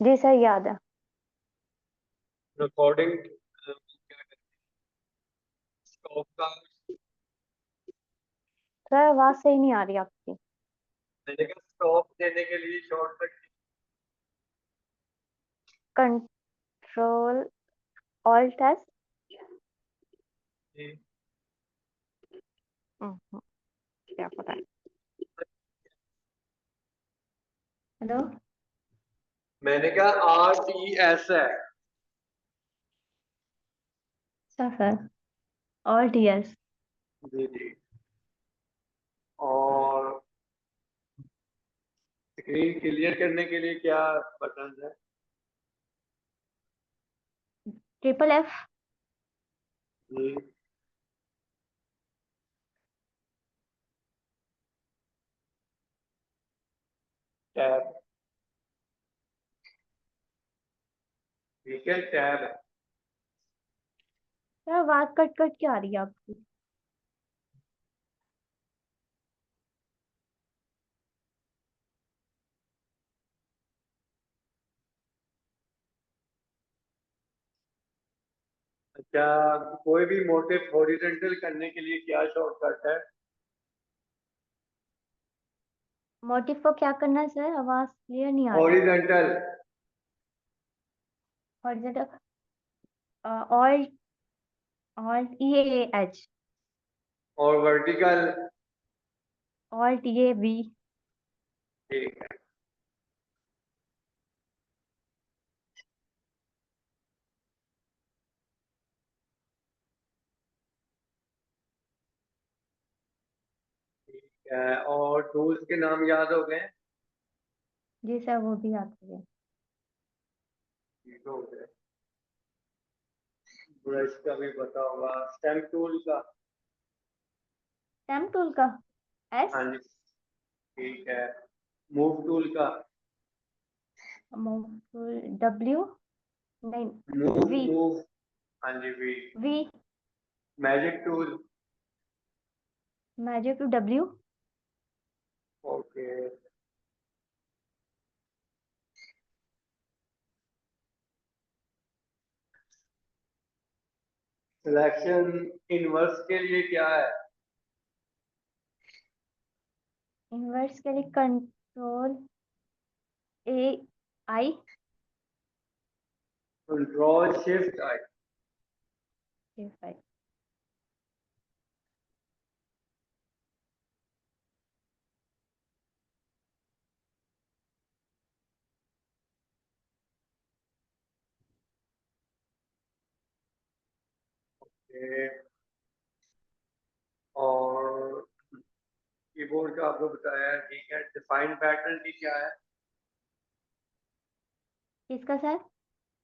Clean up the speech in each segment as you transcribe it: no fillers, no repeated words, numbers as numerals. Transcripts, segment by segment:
जी sir, याद है। Recording क्या करते हैं स्टॉप का। सर आवाज सही नहीं आ रही आपकी। मैंने कहा स्टॉप देने के लिए शॉर्टकट कंट्रोल ऑल्ट एस। की। क्या पता है। हेलो। मैंने कहा RTS है। Sir alt S. जी जी। और स्क्रीन क्लियर करने के लिए क्या बटन है? Triple F. जी। टैब। ठीक है, टैब है। सर आवाज कट कट के आ रही है आपकी। अच्छा, कोई भी मोटिव हॉरिजॉन्टल करने के लिए क्या शॉर्टकट है? मोटिव को क्या करना है सर? आवाज क्लियर नहीं आ रही। Horizontal. Horizontal. Alt alt E H. और वर्टिकल। ऑल्ट ये वी। ठीक है। ठीक है, और टूल्स के नाम याद हो गए? जी सर, वो भी आती है। ठीक हो गए। ब्रश का भी पता होगा, स्टेम टूल का। स्टेम टूल का एस। हाँ जी। ठीक है। मूव टूल का। डब्ल्यू। नहीं। Move V. मूव। हाँ जी, V. V. Magic tool. Magic to W. Okay. Selection inverse के लिए क्या है? इन्वर्स के लिए control A I. Control shift I. और कीबोर्ड का आपको बताया है, ठीक है। डिफाइन पैटर्न की क्या है? किसका सर?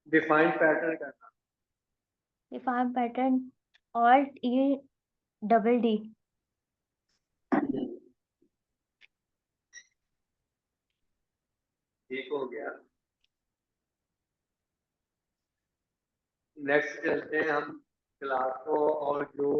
डिफाइन पैटर्न करना। Define pattern alt E double D. ठीक हो गया। नेक्स्ट चलते हैं हम क्लास को, और जो